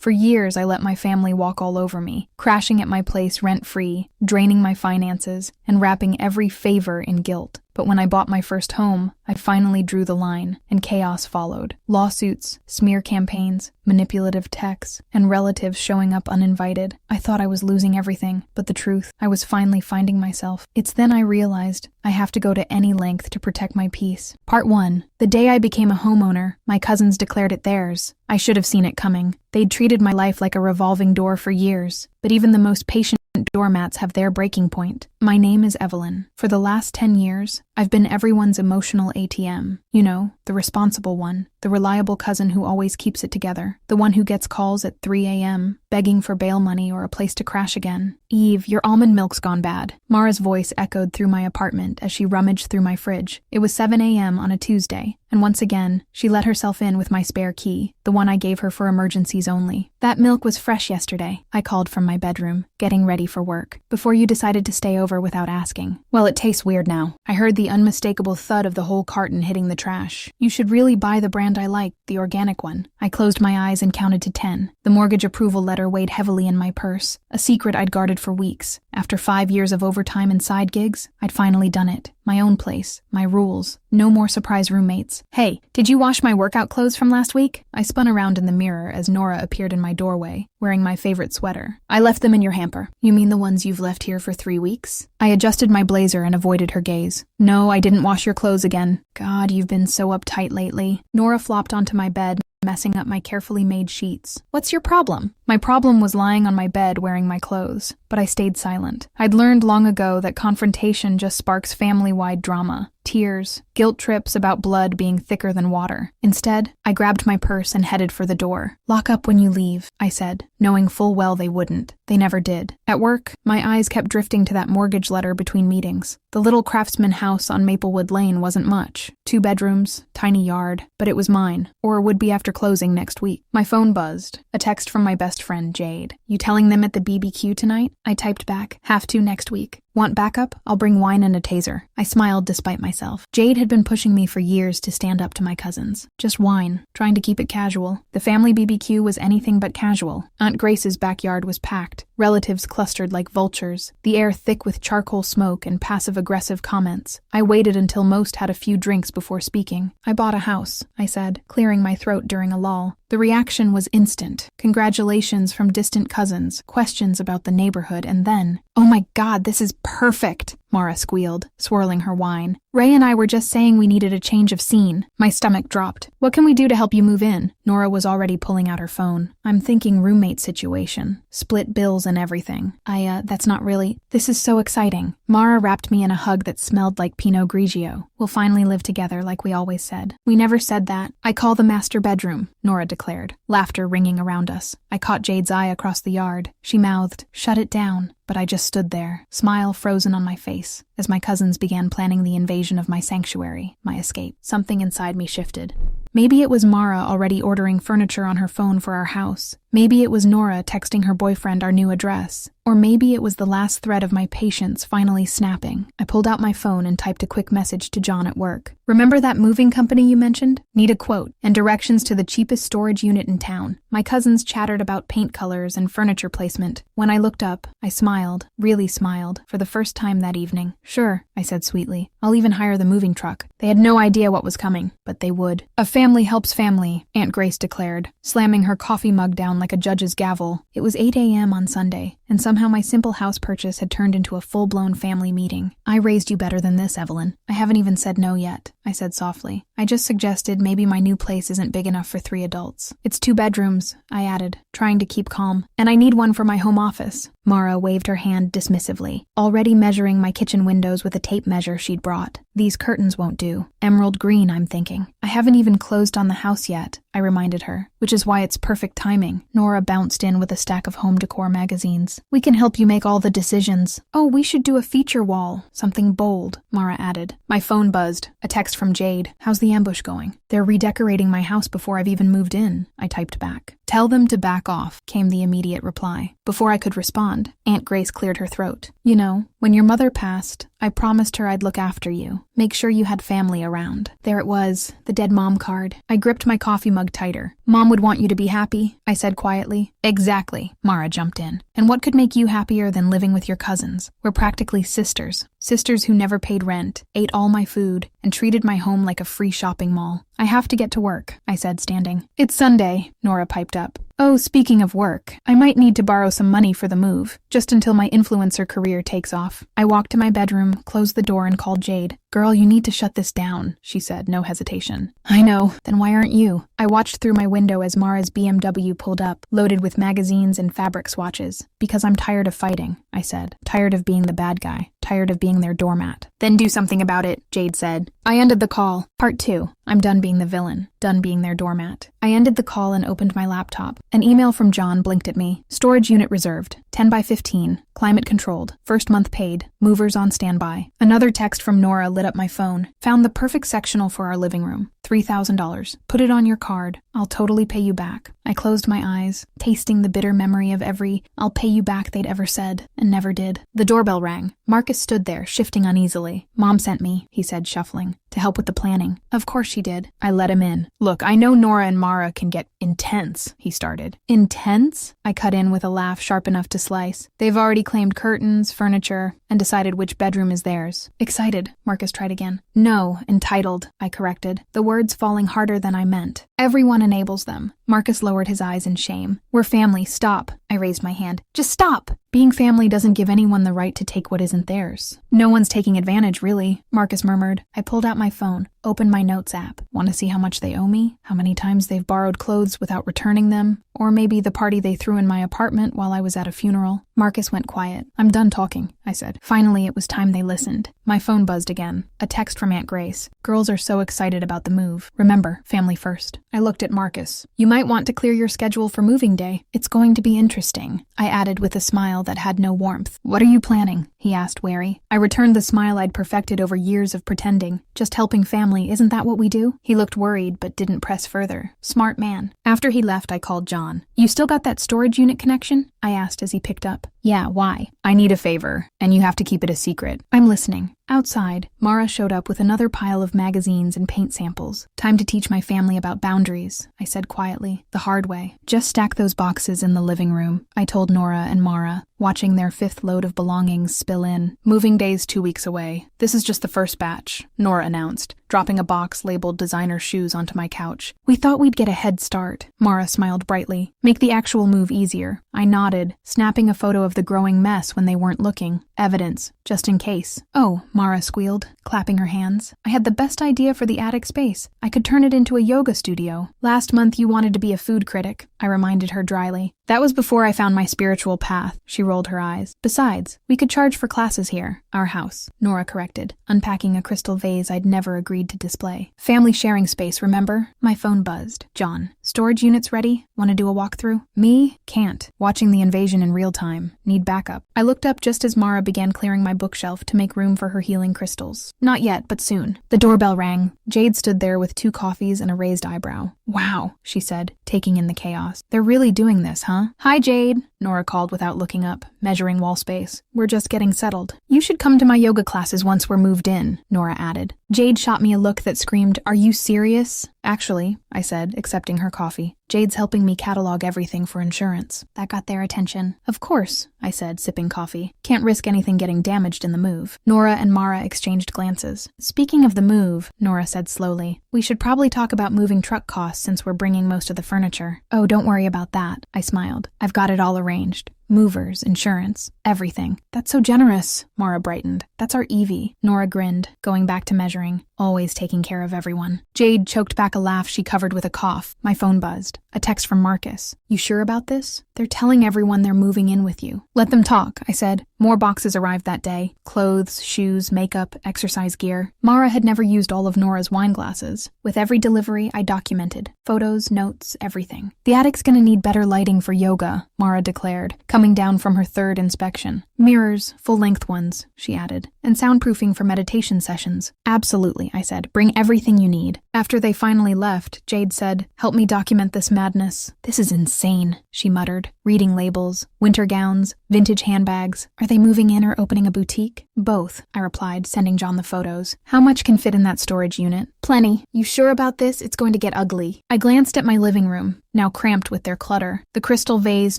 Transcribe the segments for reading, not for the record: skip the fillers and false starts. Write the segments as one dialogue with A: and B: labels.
A: For years, I let my family walk all over me, crashing at my place rent-free, draining my finances, and wrapping every favor in guilt. But when I bought my first home, I finally drew the line, and chaos followed. Lawsuits, smear campaigns, manipulative texts, and relatives showing up uninvited. I thought I was losing everything, but the truth, I was finally finding myself. It's then I realized I have to go to any length to protect my peace. Part 1. The day I became a homeowner, my cousins declared it theirs. I should have seen it coming. They'd treated my life like a revolving door for years, but even the most patient doormats have their breaking point. My name is Evelyn. For the last 10 years, I've been everyone's emotional ATM. You know, the responsible one, the reliable cousin who always keeps it together, the one who gets calls at 3 a.m., begging for bail money or a place to crash again. "Eve, your almond milk's gone bad." Mara's voice echoed through my apartment as she rummaged through my fridge. It was 7 a.m. on a Tuesday, and once again, she let herself in with my spare key, the one I gave her for emergencies only. "That milk was fresh yesterday," I called from my bedroom, getting ready for work, "before you decided to stay over without asking." "Well, it tastes weird now." I heard the unmistakable thud of the whole carton hitting the trash. "You should really buy the brand I like, the organic one." I closed my eyes and counted to 10. The mortgage approval letter weighed heavily in my purse, a secret I'd guarded for weeks. After 5 years of overtime and side gigs, I'd finally done it. My own place, my rules, no more surprise roommates. "Hey, did you wash my workout clothes from last week?" I spun around in the mirror as Nora appeared in my doorway, wearing my favorite sweater. "I left them in your hamper." "You mean the ones you've left here for 3 weeks?" I adjusted my blazer and avoided her gaze. "No, I didn't wash your clothes again." "God, you've been so uptight lately." Nora flopped onto my bed, messing up my carefully made sheets. "What's your problem?" My problem was lying on my bed wearing my clothes, but I stayed silent. I'd learned long ago that confrontation just sparks family-wide drama. Tears, guilt trips about blood being thicker than water. Instead, I grabbed my purse and headed for the door. "Lock up when you leave," I said, knowing full well they wouldn't. They never did. At work, my eyes kept drifting to that mortgage letter between meetings. The little craftsman house on Maplewood Lane wasn't much. 2 bedrooms, tiny yard, but it was mine, or would be after closing next week. My phone buzzed. A text from my best friend, Jade. "You telling them at the BBQ tonight?" I typed back, "Have to next week." "Want backup? I'll bring wine and a taser." I smiled despite myself. Jade had been pushing me for years to stand up to my cousins. Just wine, trying to keep it casual. The family BBQ was anything but casual. Aunt Grace's backyard was packed. Relatives clustered like vultures, the air thick with charcoal smoke and passive-aggressive comments. I waited until most had a few drinks before speaking. "I bought a house," I said, clearing my throat during a lull. The reaction was instant. Congratulations from distant cousins, questions about the neighborhood, and then, "Oh my God, this is perfect," Mara squealed, swirling her wine. "Ray and I were just saying we needed a change of scene." My stomach dropped. "What can we do to help you move in?" Nora was already pulling out her phone. "I'm thinking roommate situation. Split bills and everything." That's not really. This is so exciting." Mara wrapped me in a hug that smelled like Pinot Grigio. "We'll finally live together like we always said." "We never said that." "I call the master bedroom," Nora declared, laughter ringing around us. I caught Jade's eye across the yard. She mouthed, "Shut it down." But I just stood there, smile frozen on my face, as my cousins began planning the invasion of my sanctuary, my escape. Something inside me shifted. Maybe it was Mara already ordering furniture on her phone for our house. Maybe it was Nora texting her boyfriend our new address. Or maybe it was the last thread of my patience finally snapping. I pulled out my phone and typed a quick message to John at work. "Remember that moving company you mentioned? Need a quote and directions to the cheapest storage unit in town." My cousins chattered about paint colors and furniture placement. When I looked up, I smiled, really smiled, for the first time that evening. "Sure," I said sweetly. "I'll even hire the moving truck." They had no idea what was coming, but they would. "A family helps family," Aunt Grace declared, slamming her coffee mug down like a judge's gavel. It was 8 a.m. on Sunday, and somehow my simple house purchase had turned into a full-blown family meeting. "I raised you better than this, Evelyn. I haven't even said no yet," I said softly. "I just suggested maybe my new place isn't big enough for 3 adults. It's 2 bedrooms, I added, trying to keep calm. "And I need one for my home office." Mara waved her hand dismissively, already measuring my kitchen windows with a tape measure she'd brought. "These curtains won't do. Emerald green, I'm thinking." "I haven't even closed on the house yet," I reminded her, "which is why it's perfect timing." Nora bounced in with a stack of home decor magazines. "We can help you make all the decisions." "Oh, we should do a feature wall. Something bold," Mara added. My phone buzzed. A text from Jade. "How's the ambush going?" "They're redecorating my house before I've even moved in," I typed back. "Tell them to back off," came the immediate reply. Before I could respond, Aunt Grace cleared her throat. "You know, when your mother passed, I promised her I'd look after you, make sure you had family around." There it was, the dead mom card. I gripped my coffee mug tighter. "Mom would want you to be happy," I said quietly. "Exactly," Mara jumped in. "And what could make you happier than living with your cousins? We're practically sisters. Sisters who never paid rent, ate all my food, and treated my home like a free shopping mall." "I have to get to work," I said, standing. "It's Sunday," Nora piped up. "Oh, speaking of work, I might need to borrow some money for the move, just until my influencer career takes off." I walked to my bedroom, closed the door, and called Jade. "Girl, you need to shut this down," she said, no hesitation. "I know. Then why aren't you?" I watched through my window as Mara's BMW pulled up, loaded with magazines and fabric swatches. "Because I'm tired of fighting," I said. "Tired of being the bad guy. Tired of being their doormat." "Then do something about it," Jade said. I ended the call. Part 2. I'm done being the villain. Done being their doormat. I ended the call and opened my laptop. An email from John blinked at me. "Storage unit reserved. 10 by 15. Climate controlled. First month paid. Movers on standby." Another text from Nora lit up my phone. "Found the perfect sectional for our living room. $3,000. Put it on your card. I'll totally pay you back." I closed my eyes, tasting the bitter memory of every "I'll pay you back" they'd ever said, and never did. The doorbell rang. Marcus stood there, shifting uneasily. "Mom sent me," he said, shuffling, "to help with the planning." "Of course she did." I let him in. "Look, I know Nora and Mara can get intense," he started. "Intense?" I cut in with a laugh sharp enough to slice. "They've already claimed curtains, furniture, and decided which bedroom is theirs." "Excited," Marcus tried again. "No, entitled," I corrected, the words falling harder than I meant. "Everyone enables them." Marcus lowered his eyes in shame. "We're family, stop." I raised my hand. "Just stop!" "Being family doesn't give anyone the right to take what isn't theirs." "No one's taking advantage, really," Marcus murmured. I pulled out my phone, opened my notes app. Want to see how much they owe me? How many times they've borrowed clothes without returning them? Or maybe the party they threw in my apartment while I was at a funeral? Marcus went quiet. "I'm done talking," I said. Finally, it was time they listened. My phone buzzed again. A text from Aunt Grace. "Girls are so excited about the move. Remember, family first." I looked at Marcus. "You might want to clear your schedule for moving day. It's going to be interesting," I added with a smile that had no warmth. "What are you planning?" he asked, wary. I returned the smile I'd perfected over years of pretending. "Just helping family, isn't that what we do?" He looked worried, but didn't press further. Smart man. After he left, I called John. "You still got that storage unit connection?" I asked as he picked up. "Yeah, why?" "I need a favor, and you have to keep it a secret." "I'm listening." Outside, Mara showed up with another pile of magazines and paint samples. "Time to teach my family about boundaries," I said quietly, the hard way. "Just stack those boxes in the living room," I told Nora and Mara, watching their 5th load of belongings spill in. "Moving day's 2 weeks away. This is just the first batch," Nora announced, dropping a box labeled designer shoes onto my couch. "We thought we'd get a head start." Mara smiled brightly. "Make the actual move easier." I nodded, snapping a photo of the growing mess when they weren't looking. Evidence, just in case. "Oh," Mara squealed, clapping her hands. "I had the best idea for the attic space. I could turn it into a yoga studio." "Last month you wanted to be a food critic," I reminded her dryly. "That was before I found my spiritual path," she rolled her eyes. "Besides, we could charge for classes here. Our house," Nora corrected, unpacking a crystal vase I'd never agreed to display. "Family sharing space, remember?" My phone buzzed. "John, storage units ready? Want to do a walkthrough?" "Me? Can't. Watching the invasion in real time. Need backup." I looked up just as Mara began clearing my bookshelf to make room for her healing crystals. "Not yet, but soon." The doorbell rang. Jade stood there with 2 coffees and a raised eyebrow. "Wow," she said, taking in the chaos. "They're really doing this, huh?" "Hi, Jade," Nora called without looking up, measuring wall space. "We're just getting settled." "You should come to my yoga classes once we're moved in," Nora added. Jade shot me a look that screamed, "Are you serious?" "Actually," I said, accepting her coffee. "Jade's helping me catalog everything for insurance." That got their attention. "Of course," I said, sipping coffee. "Can't risk anything getting damaged in the move." Nora and Mara exchanged glances. "Speaking of the move," Nora said slowly, "we should probably talk about moving truck costs since we're bringing most of the furniture." "Oh, don't worry about that," I smiled. "I've got it all arranged. Movers, insurance, everything." "That's so generous," Mara brightened. "That's our Evie." Nora grinned, going back to measuring, always taking care of everyone. Jade choked back a laugh she covered with a cough. My phone buzzed. A text from Marcus. "You sure about this? They're telling everyone they're moving in with you." "Let them talk," I said. More boxes arrived that day. Clothes, shoes, makeup, exercise gear. Mara had never used all of Nora's wine glasses. With every delivery, I documented. Photos, notes, everything. "The attic's gonna need better lighting for yoga," Mara declared, coming down from her 3rd inspection. collection. Mirrors, full-length ones, she added, and soundproofing for meditation sessions. Absolutely, I said. Bring everything you need. After they finally left, Jade said, help me document this madness. This is insane, she muttered, reading labels, winter gowns, vintage handbags. Are they moving in or opening a boutique? Both, I replied, sending John the photos. How much can fit in that storage unit? Plenty. You sure about this? It's going to get ugly. I glanced at my living room, now cramped with their clutter. The crystal vase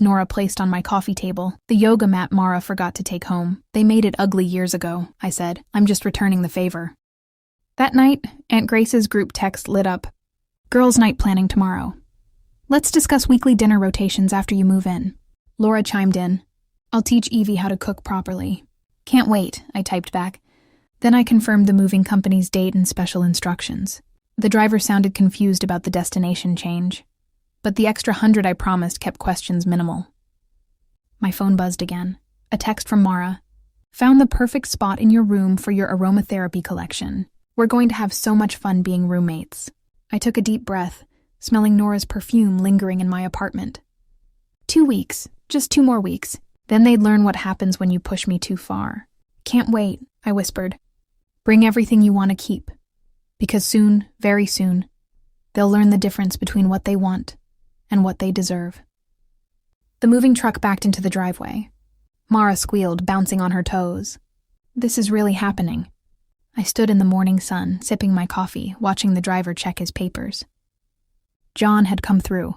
A: Nora placed on my coffee table. The yoga mat Mara forgot to take home. They made it ugly years ago, I said. I'm just returning the favor. That night, Aunt Grace's group text lit up. Girls' night planning tomorrow. Let's discuss weekly dinner rotations after you move in. Laura chimed in. I'll teach Evie how to cook properly. Can't wait, I typed back. Then I confirmed the moving company's date and special instructions. The driver sounded confused about the destination change, but the extra 100 I promised kept questions minimal. My phone buzzed again. A text from Mara. Found the perfect spot in your room for your aromatherapy collection. We're going to have so much fun being roommates. I took a deep breath, smelling Nora's perfume lingering in my apartment. 2 weeks, just 2 more weeks. Then they'd learn what happens when you push me too far. Can't wait, I whispered. Bring everything you want to keep. Because soon, very soon, they'll learn the difference between what they want and what they deserve. The moving truck backed into the driveway. Mara squealed, bouncing on her toes. This is really happening. I stood in the morning sun, sipping my coffee, watching the driver check his papers. John had come through.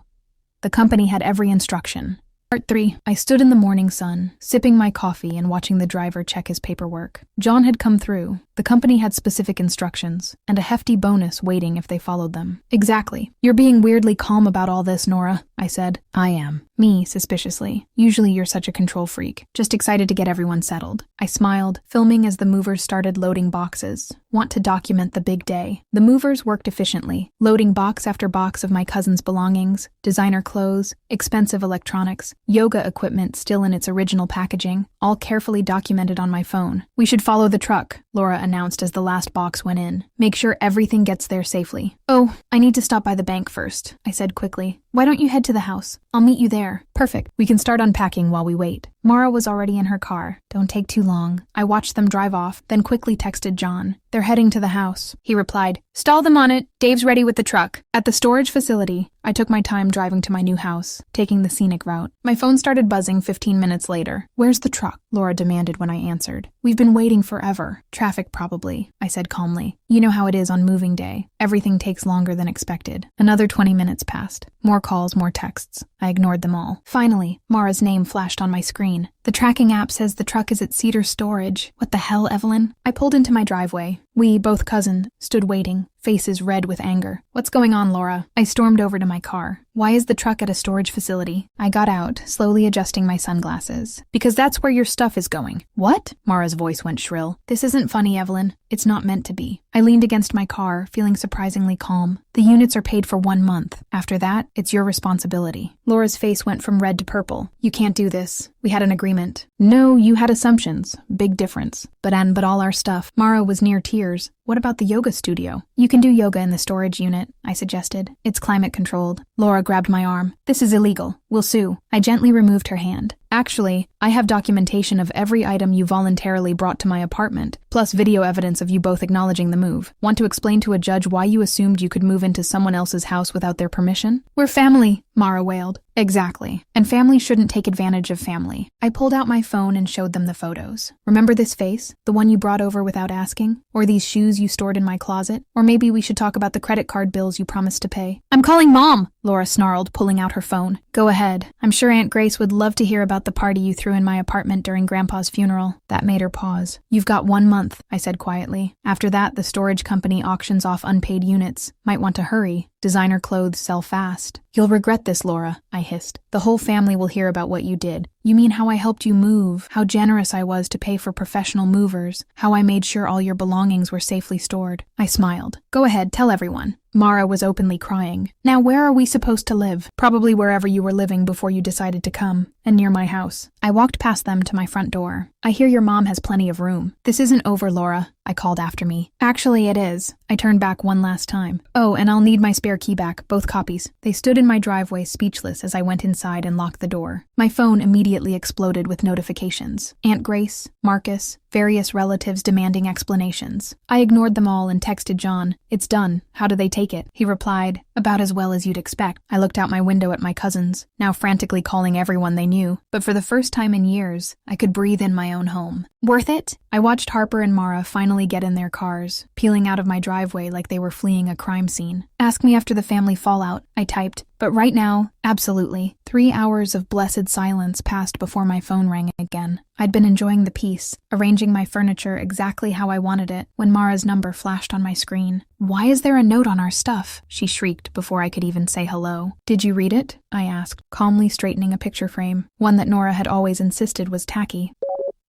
A: The company had every instruction. Part 3. I stood in the morning sun, sipping my coffee and watching the driver check his paperwork. John had come through. The company had specific instructions, and a hefty bonus waiting if they followed them. Exactly. You're being weirdly calm about all this, Nora, I said. I am. Me, suspiciously. Usually you're such a control freak. Just excited to get everyone settled. I smiled, filming as the movers started loading boxes. Want to document the big day. The movers worked efficiently, loading box after box of my cousin's belongings, designer clothes, expensive electronics, yoga equipment still in its original packaging, all carefully documented on my phone. We should follow the truck, Laura announced as the last box went in. Make sure everything gets there safely. Oh, I need to stop by the bank first, I said quickly. Why don't you head to the house? I'll meet you there. Perfect. We can start unpacking while we wait. Mara was already in her car. Don't take too long. I watched them drive off, then quickly texted John. They're heading to the house. He replied, stall them on it. Dave's ready with the truck. At the storage facility, I took my time driving to my new house, taking the scenic route. My phone started buzzing 15 minutes later. Where's the truck? Laura demanded when I answered. We've been waiting forever. Traffic probably, I said calmly. You know how it is on moving day. Everything takes longer than expected. Another 20 minutes passed. More calls, more texts. I ignored them all. Finally, Mara's name flashed on my screen. The tracking app says the truck is at Cedar Storage. What the hell, Evelyn? I pulled into my driveway. We, both cousins, stood waiting, faces red with anger. What's going on, Laura? I stormed over to my car. Why is the truck at a storage facility? I got out, slowly adjusting my sunglasses. Because that's where your stuff is going. What? Mara's voice went shrill. This isn't funny, Evelyn. It's not meant to be. I leaned against my car, feeling surprisingly calm. The units are paid for 1 month. After that, it's your responsibility. Laura's face went from red to purple. You can't do this. We had an agreement. No, you had assumptions. Big difference. But all our stuff. Mara was near tears. What about the yoga studio? You can do yoga in the storage unit, I suggested. It's climate controlled. Laura grabbed my arm. This is illegal. We'll sue. I gently removed her hand. Actually, I have documentation of every item you voluntarily brought to my apartment, plus video evidence of you both acknowledging the move. Want to explain to a judge why you assumed you could move into someone else's house without their permission? We're family, Mara wailed. Exactly. And family shouldn't take advantage of family. I pulled out my phone and showed them the photos. Remember this face? The one you brought over without asking? Or these shoes you stored in my closet? Or maybe we should talk about the credit card bills you promised to pay. I'm calling Mom, Laura snarled, pulling out her phone. Go ahead. I'm sure Aunt Grace would love to hear about the party you threw in my apartment during Grandpa's funeral. That made her pause. You've got 1 month, I said quietly. After that, the storage company auctions off unpaid units. Might want to hurry. Designer clothes sell fast. You'll regret this, Laura, I hissed. The whole family will hear about what you did. You mean how I helped you move, how generous I was to pay for professional movers, how I made sure all your belongings were safely stored. I smiled. Go ahead, tell everyone. Mara was openly crying. Now where are we supposed to live? Probably wherever you were living before you decided to come, and near my house. I walked past them to my front door. I hear your mom has plenty of room. This isn't over, Laura, I called after me. Actually, it is. I turned back one last time. Oh, and I'll need my spare key back, both copies. They stood in my driveway speechless as I went inside and locked the door. My phone immediately exploded with notifications. Aunt Grace, Marcus, various relatives demanding explanations. I ignored them all and texted John. It's done. How do they take it? He replied, about as well as you'd expect. I looked out my window at my cousins, now frantically calling everyone they knew. But for the first time in years, I could breathe in my own home. Worth it? I watched Harper and Mara finally get in their cars, peeling out of my driveway like they were fleeing a crime scene. Ask me after the family fallout, I typed. But right now, absolutely. 3 hours of blessed silence passed before my phone rang again. I'd been enjoying the peace, arranging my furniture exactly how I wanted it, when Mara's number flashed on my screen. Why is there a note on our stuff? She shrieked before I could even say hello. Did you read it? I asked, calmly straightening a picture frame, one that Nora had always insisted was tacky.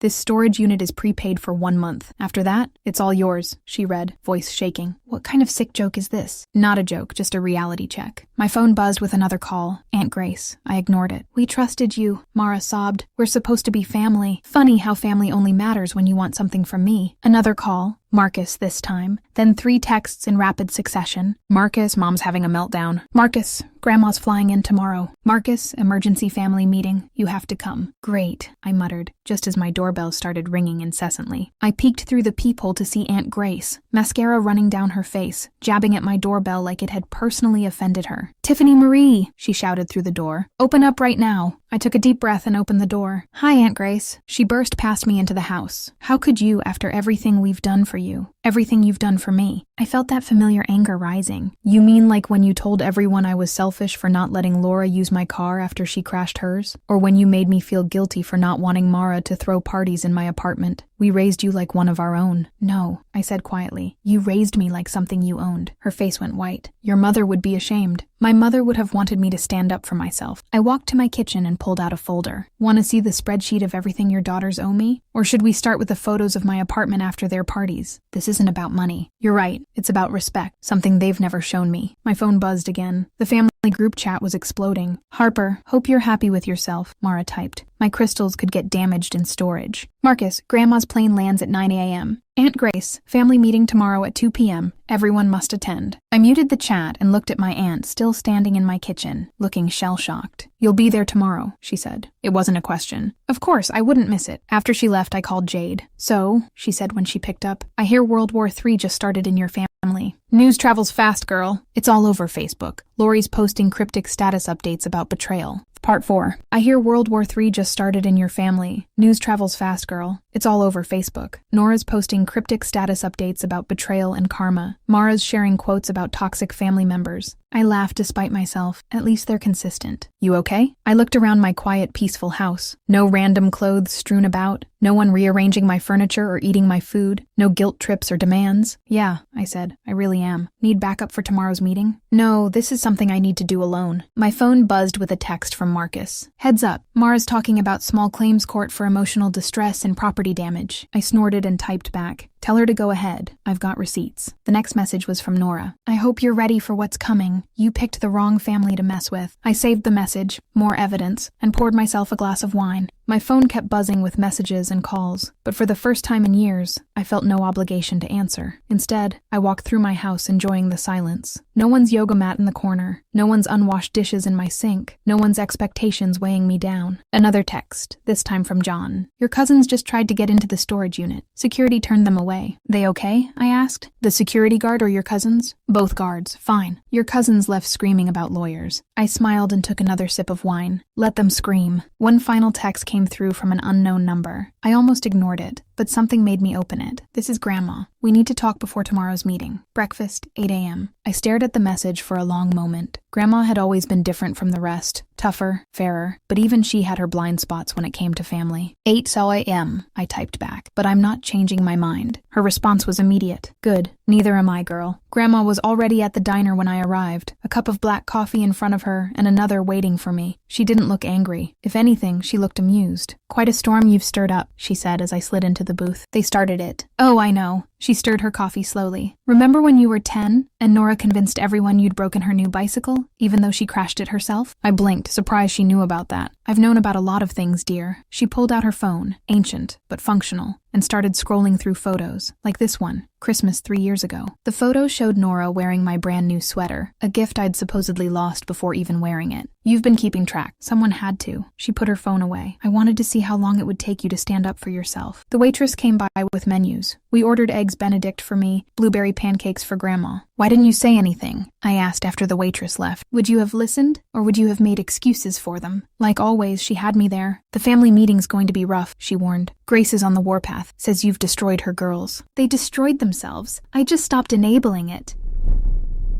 A: This storage unit is prepaid for 1 month. After that, it's all yours, she read, voice shaking. What kind of sick joke is this? Not a joke, just a reality check. My phone buzzed with another call. Aunt Grace. I ignored it. We trusted you, Mara sobbed. We're supposed to be family. Funny how family only matters when you want something from me. Another call. Marcus this time. Then 3 texts in rapid succession. Marcus, Mom's having a meltdown. Marcus, Grandma's flying in tomorrow. Marcus, emergency family meeting. You have to come. Great, I muttered, just as my doorbell started ringing incessantly. I peeked through the peephole to see Aunt Grace, mascara running down her face, jabbing at my doorbell like it had personally offended her. Tiffany Marie, she shouted through the door. Open up right now. I took a deep breath and opened the door. Hi, Aunt Grace. She burst past me into the house. How could you, after everything we've done for you? Everything you've done for me? I felt that familiar anger rising. You mean like when you told everyone I was selfish for not letting Laura use my car after she crashed hers? Or when you made me feel guilty for not wanting Mara to throw parties in my apartment? We raised you like one of our own. No, I said quietly. You raised me like something you owned. Her face went white. Your mother would be ashamed. My mother would have wanted me to stand up for myself. I walked to my kitchen and pulled out a folder. Want to see the spreadsheet of everything your daughters owe me? Or should we start with the photos of my apartment after their parties? This isn't about money. You're right. It's about respect, something they've never shown me. My phone buzzed again. The family group chat was exploding. Harper, hope you're happy with yourself, Mara typed. My crystals could get damaged in storage. Marcus, Grandma's plane lands at 9 a.m. Aunt Grace, family meeting tomorrow at 2 p.m. Everyone must attend. I muted the chat and looked at my aunt still standing in my kitchen, looking shell-shocked. You'll be there tomorrow, she said. It wasn't a question. Of course, I wouldn't miss it. After she left, I called Jade. So, she said when she picked up, I hear World War III just started in your family. News travels fast, girl. It's all over Facebook. Lori's posting cryptic status updates about betrayal. Part 4. I hear World War III just started in your family. News travels fast, girl. It's all over Facebook. Nora's posting cryptic status updates about betrayal and karma. Mara's sharing quotes about toxic family members. I laughed despite myself. At least they're consistent. You okay? I looked around my quiet, peaceful house. No random clothes strewn about. No one rearranging my furniture or eating my food. No guilt trips or demands. Yeah, I said. I really am. Need backup for tomorrow's meeting? No, this is something I need to do alone. My phone buzzed with a text from Marcus. Heads up. Mara's talking about small claims court for emotional distress and property damage. I snorted and typed back. Tell her to go ahead. I've got receipts. The next message was from Nora. I hope you're ready for what's coming. You picked the wrong family to mess with. I saved the message, more evidence, and poured myself a glass of wine. My phone kept buzzing with messages and calls, but for the first time in years, I felt no obligation to answer. Instead, I walked through my house enjoying the silence. No one's yoga mat in the corner. No one's unwashed dishes in my sink. No one's expectations weighing me down. Another text, this time from John. Your cousins just tried to get into the storage unit. Security turned them away. They okay? I asked. The security guard or your cousins? Both guards. Fine. Your cousins left screaming about lawyers. I smiled and took another sip of wine. Let them scream. One final text came through from an unknown number. I almost ignored it, but something made me open it. This is Grandma. We need to talk before tomorrow's meeting. Breakfast, 8 a.m. I stared at the message for a long moment. Grandma had always been different from the rest. Tougher, fairer, but even she had her blind spots when it came to family. 8 a.m., I typed back, but I'm not changing my mind. Her response was immediate. Good, neither am I, girl. Grandma was already at the diner when I arrived, a cup of black coffee in front of her and another waiting for me. She didn't look angry. If anything, she looked amused. Quite a storm you've stirred up, she said as I slid into the booth. They started it. Oh, I know. She stirred her coffee slowly. Remember when you were 10 and Nora convinced everyone you'd broken her new bicycle, even though she crashed it herself? I blinked, surprised she knew about that. I've known about a lot of things, dear. She pulled out her phone, ancient but functional, and started scrolling through photos, like this one, Christmas 3 years ago. The photo showed Nora wearing my brand new sweater, a gift I'd supposedly lost before even wearing it. You've been keeping track. Someone had to. She put her phone away. I wanted to see how long it would take you to stand up for yourself. The waitress came by with menus. We ordered eggs Benedict for me, blueberry pancakes for Grandma. Why didn't you say anything? I asked after the waitress left. Would you have listened, or would you have made excuses for them? Like always, she had me there. The family meeting's going to be rough, she warned. Grace is on the warpath, says you've destroyed her girls. They destroyed themselves. I just stopped enabling it.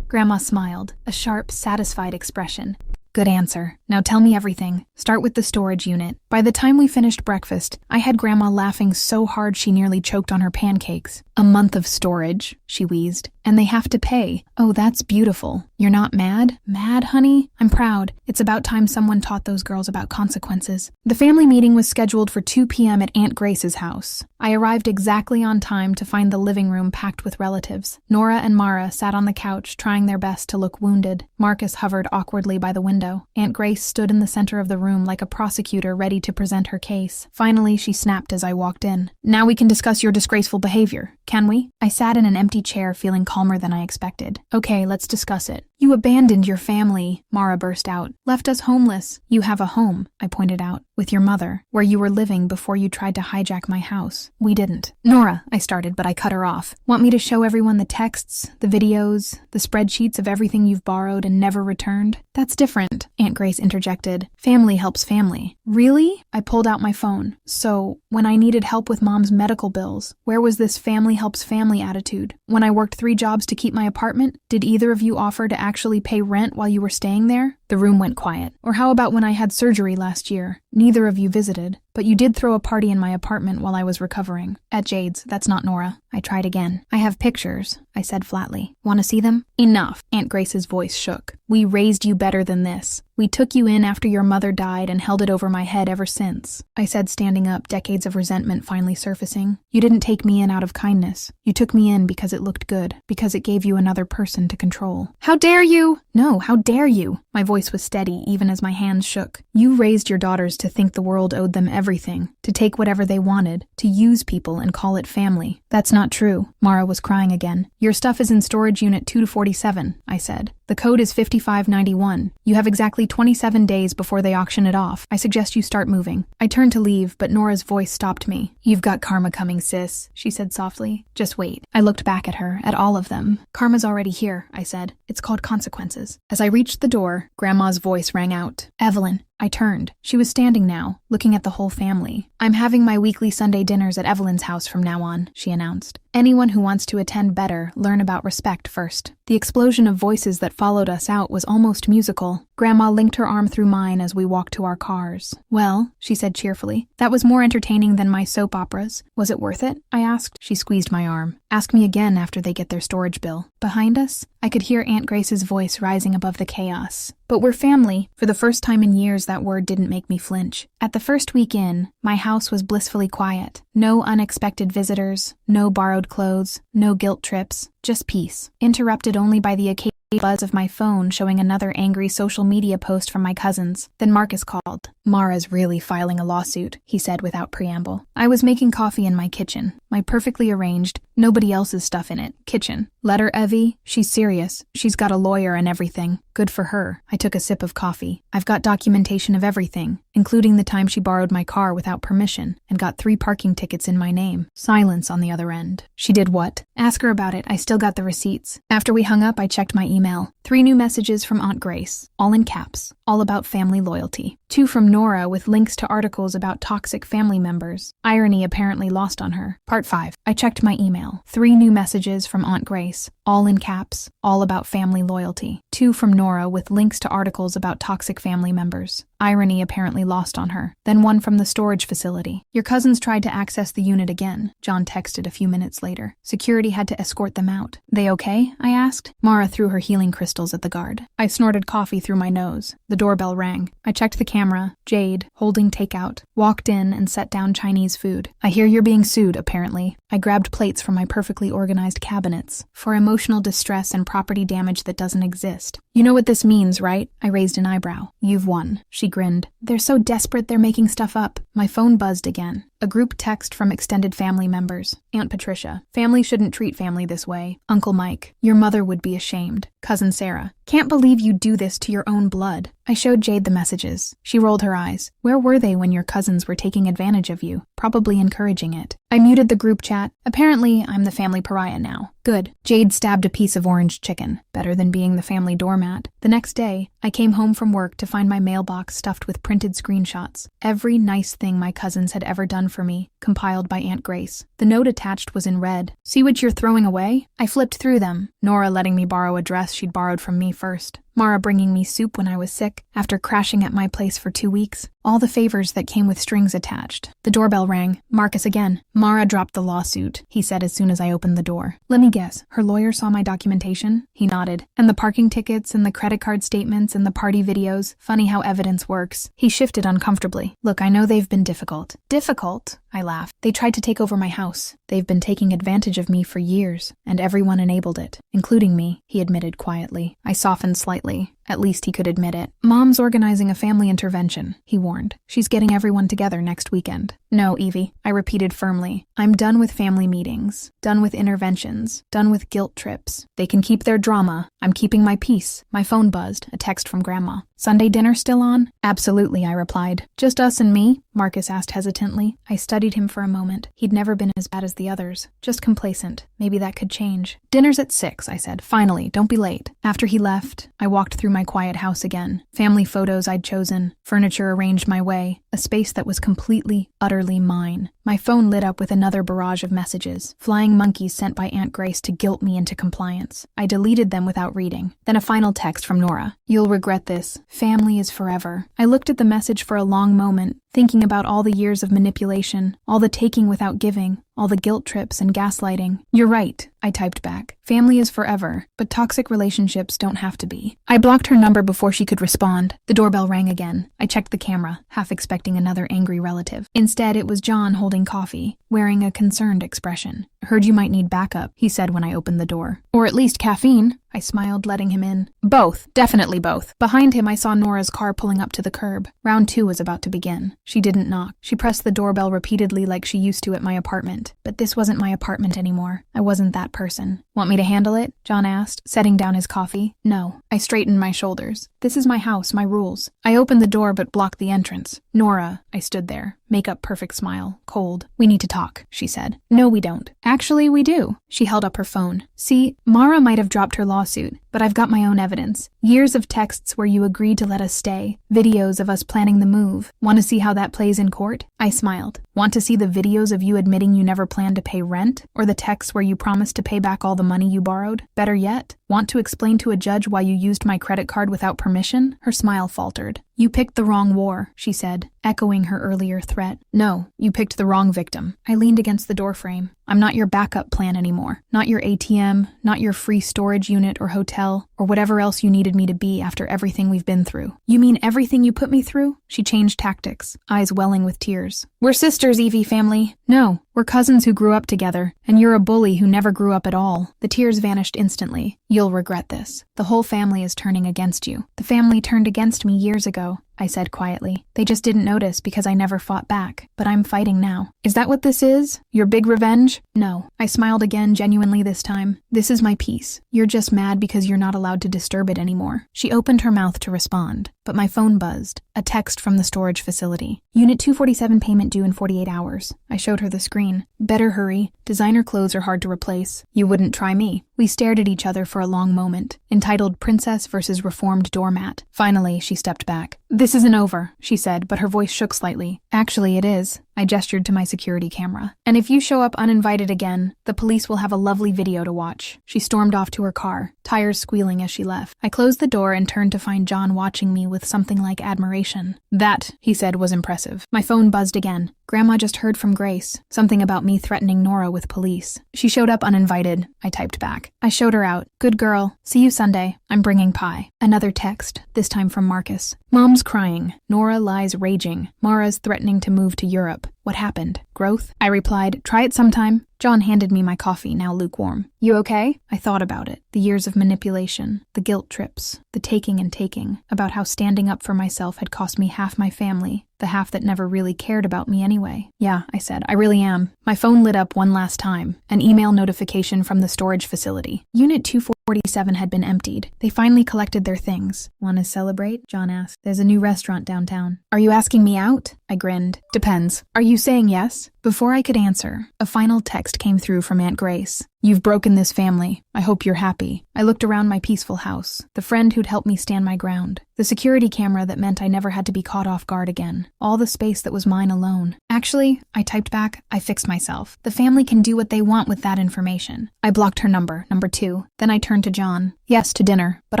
A: Grandma smiled, a sharp, satisfied expression. Good answer. Now tell me everything. Start with the storage unit. By the time we finished breakfast, I had Grandma laughing so hard she nearly choked on her pancakes. A month of storage, she wheezed. And they have to pay. Oh, that's beautiful. You're not mad? Mad, honey? I'm proud. It's about time someone taught those girls about consequences. The family meeting was scheduled for 2 p.m. at Aunt Grace's house. I arrived exactly on time to find the living room packed with relatives. Nora and Mara sat on the couch, trying their best to look wounded. Marcus hovered awkwardly by the window. Aunt Grace stood in the center of the room like a prosecutor ready to present her case. Finally, she snapped as I walked in. Now we can discuss your disgraceful behavior, can we? I sat in an empty chair feeling calmer than I expected. Okay, let's discuss it. You abandoned your family, Mara burst out. Left us homeless. You have a home, I pointed out, with your mother, where you were living before you tried to hijack my house. We didn't. Nora, I started, but I cut her off. Want me to show everyone the texts, the videos, the spreadsheets of everything you've borrowed and never returned? That's different, Aunt Grace interjected. Family helps family. Really? I pulled out my phone. So, when I needed help with Mom's medical bills, where was this family helps family attitude? When I worked 3 jobs to keep my apartment, did either of you offer to actually pay rent while you were staying there? The room went quiet. Or how about when I had surgery last year? Neither of you visited, but you did throw a party in my apartment while I was recovering. At Jade's, that's not Nora. I tried again. I have pictures, I said flatly. Want to see them? Enough. Aunt Grace's voice shook. We raised you better than this. We took you in after your mother died and held it over my head ever since. I said, standing up, decades of resentment finally surfacing. You didn't take me in out of kindness. You took me in because it looked good, because it gave you another person to control. How dare you? No, how dare you? My voice was steady, even as my hands shook. You raised your daughters to think the world owed them everything, to take whatever they wanted, to use people and call it family. That's not true. Mara was crying again. Your stuff is in storage unit 2-47, I said. The code is 5591. You have exactly 27 days before they auction it off. I suggest you start moving. I turned to leave, but Nora's voice stopped me. You've got karma coming, sis, she said softly. Just wait. I looked back at her, at all of them. Karma's already here, I said. It's called consequences. As I reached the door, Grandma's voice rang out. Evelyn. I turned. She was standing now, looking at the whole family. I'm having my weekly Sunday dinners at Evelyn's house from now on, she announced. Anyone who wants to attend better, learn about respect first. The explosion of voices that followed us out was almost musical. Grandma linked her arm through mine as we walked to our cars. Well, she said cheerfully, that was more entertaining than my soap operas. Was it worth it? I asked. She squeezed my arm. Ask me again after they get their storage bill. Behind us, I could hear Aunt Grace's voice rising above the chaos. But we're family. For the first time in years, that word didn't make me flinch. At the first week in, my house was blissfully quiet. No unexpected visitors, no borrowed clothes, no guilt trips, just peace. Interrupted only by the occasional buzz of my phone showing another angry social media post from my cousins. Then Marcus called. Mara's really filing a lawsuit, he said without preamble. I was making coffee in my kitchen, my perfectly arranged, nobody else's stuff in it, kitchen. Let her, Evie. She's serious. She's got a lawyer and everything. Good for her. I took a sip of coffee. I've got documentation of everything, including the time she borrowed my car without permission and got 3 parking tickets in my name. Silence on the other end. She did what? Ask her about it. I still got the receipts. After we hung up, I checked my email. 3 new messages from Aunt Grace, all in caps, all about family loyalty. 2 from Nora with links to articles about toxic family members. Irony apparently lost on her. Part 5. I checked my email. 3 new messages from Aunt Grace, all in caps, all about family loyalty. 2 from Nora with links to articles about toxic family members. irony apparently lost on her. Then one from the storage facility. Your cousins tried to access the unit again, John texted a few minutes later. Security had to escort them out. They okay? I asked. Mara threw her healing crystals at the guard. I snorted coffee through my nose. The doorbell rang. I checked the camera. Jade, holding takeout, walked in and set down Chinese food. I hear you're being sued, apparently. I grabbed plates from my perfectly organized cabinets. For emotional distress and property damage that doesn't exist. You know what this means, right? I raised an eyebrow. You've won. She grinned. They're so desperate they're making stuff up. My phone buzzed again. A group text from extended family members. Aunt Patricia. Family shouldn't treat family this way. Uncle Mike. Your mother would be ashamed. Cousin Sarah. Can't believe you do this to your own blood. I showed Jade the messages. She rolled her eyes. Where were they when your cousins were taking advantage of you? Probably encouraging it. I muted the group chat. Apparently, I'm the family pariah now. Good. Jade stabbed a piece of orange chicken. Better than being the family doormat. The next day, I came home from work to find my mailbox stuffed with printed screenshots. Every nice thing my cousins had ever done for me, compiled by Aunt Grace. The note attached was in red. See what you're throwing away? I flipped through them. Nora letting me borrow a dress she'd borrowed from me first. Mara bringing me soup when I was sick, after crashing at my place for 2 weeks. All the favors that came with strings attached. The doorbell rang. Marcus again. Mara dropped the lawsuit, he said as soon as I opened the door. Let me guess, her lawyer saw my documentation? He nodded. And the parking tickets and the credit card statements and the party videos. Funny how evidence works. He shifted uncomfortably. Look, I know they've been difficult. Difficult? I laughed. They tried to take over my house. They've been taking advantage of me for years, and everyone enabled it, including me, he admitted quietly. I softened slightly. At least he could admit it. Mom's organizing a family intervention, he warned. She's getting everyone together next weekend. No, Evie, I repeated firmly. I'm done with family meetings, done with interventions, done with guilt trips. They can keep their drama. I'm keeping my peace. My phone buzzed, a text from Grandma. Sunday dinner still on? Absolutely, I replied. Just us and me? Marcus asked hesitantly. I studied him for a moment. He'd never been as bad as the others. Just complacent. Maybe that could change. Dinner's at 6, I said. Finally, don't be late. After he left, I walked through my quiet house again. Family photos I'd chosen. Furniture arranged my way. A space that was completely, utterly mine. My phone lit up with another barrage of messages. Flying monkeys sent by Aunt Grace to guilt me into compliance. I deleted them without reading. Then a final text from Nora. You'll regret this. Family is forever. I looked at the message for a long moment, thinking about all the years of manipulation, all the taking without giving, all the guilt trips and gaslighting. You're right, I typed back. Family is forever, but toxic relationships don't have to be. I blocked her number before she could respond. The doorbell rang again. I checked the camera, half expecting another angry relative. Instead, it was John holding coffee, wearing a concerned expression. Heard you might need backup, he said when I opened the door. Or at least caffeine. I smiled, letting him in. Both. Definitely both. Behind him, I saw Nora's car pulling up to the curb. Round 2 was about to begin. She didn't knock. She pressed the doorbell repeatedly like she used to at my apartment. But this wasn't my apartment anymore. I wasn't that person. Want me to handle it? John asked, setting down his coffee. No. I straightened my shoulders. This is my house, my rules. I opened the door but blocked the entrance. Nora, I stood there. Makeup perfect smile. Cold. We need to talk, she said. No, we don't. Actually, we do. She held up her phone. See, Mara might have dropped her lawsuit, but I've got my own evidence. Years of texts where you agreed to let us stay. Videos of us planning the move. Want to see how that plays in court? I smiled. Want to see the videos of you admitting you never planned to pay rent? Or the texts where you promised to pay back all the money you borrowed? Better yet, want to explain to a judge why you used my credit card without permission? Her smile faltered. You picked the wrong war, she said, echoing her earlier threat. No, you picked the wrong victim. I leaned against the doorframe. I'm not your backup plan anymore. Not your ATM, not your free storage unit or hotel, or whatever else you needed me to be after everything we've been through. You mean everything you put me through? She changed tactics, eyes welling with tears. We're sisters, Evie family. No, we're cousins who grew up together, and you're a bully who never grew up at all. The tears vanished instantly. You'll regret this. The whole family is turning against you. The family turned against me years ago, I said quietly. They just didn't notice because I never fought back, but I'm fighting now. Is that what this is? Your big revenge? No. I smiled again, genuinely this time. This is my peace. You're just mad because you're not allowed to disturb it anymore. She opened her mouth to respond, but my phone buzzed. A text from the storage facility. Unit 247 payment due in 48 hours. I showed her the screen. Better hurry. Designer clothes are hard to replace. You wouldn't try me. We stared at each other for a long moment, entitled Princess versus Reformed Doormat. Finally, she stepped back. This isn't over, she said, but her voice shook slightly. Actually, it is. I gestured to my security camera. And if you show up uninvited again, the police will have a lovely video to watch. She stormed off to her car, tires squealing as she left. I closed the door and turned to find John watching me with something like admiration. That, he said, was impressive. My phone buzzed again. Grandma just heard from Grace. Something about me threatening Nora with police. She showed up uninvited, I typed back. I showed her out. Good girl. See you Sunday. I'm bringing pie. Another text, this time from Marcus. Mom's crying. Nora lies raging. Mara's threatening to move to Europe. What happened? Growth? I replied, try it sometime. John handed me my coffee, now lukewarm. You okay? I thought about it. The years of manipulation, the guilt trips, the taking and taking, about how standing up for myself had cost me half my family, the half that never really cared about me anyway. Yeah, I said, I really am. My phone lit up one last time, an email notification from the storage facility. Unit 247 had been emptied. They finally collected their things. Want to celebrate? John asked. There's a new restaurant downtown. Are you asking me out? I grinned. Depends. Are you saying yes? Before I could answer, a final text came through from Aunt Grace. You've broken this family. I hope you're happy. I looked around my peaceful house, the friend who'd helped me stand my ground, the security camera that meant I never had to be caught off guard again, all the space that was mine alone. Actually, I typed back, I fixed myself. The family can do what they want with that information. I blocked her number 2. Then I turned to John. Yes, to dinner, but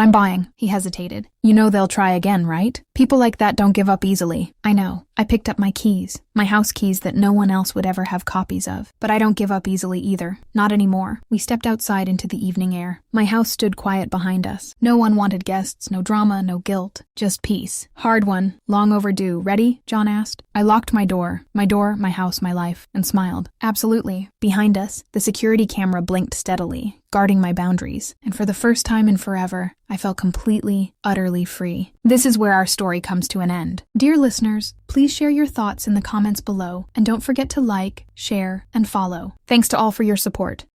A: I'm buying. He hesitated. You know they'll try again, right? People like that don't give up easily. I know. I picked up my keys, my house keys that no one else would ever have copies of. But I don't give up easily either. Not anymore. We stepped outside into the evening air. My house stood quiet behind us. No unwanted guests, no drama, no guilt. Just peace. Hard one. Long overdue. Ready? John asked. I locked my door, my house, my life, and smiled. Absolutely. Behind us, the security camera blinked steadily, guarding my boundaries. And for the first time in forever, I felt completely, utterly free. This is where our story comes to an end. Dear listeners, please share your thoughts in the comments below, and don't forget to like, share, and follow. Thanks to all for your support.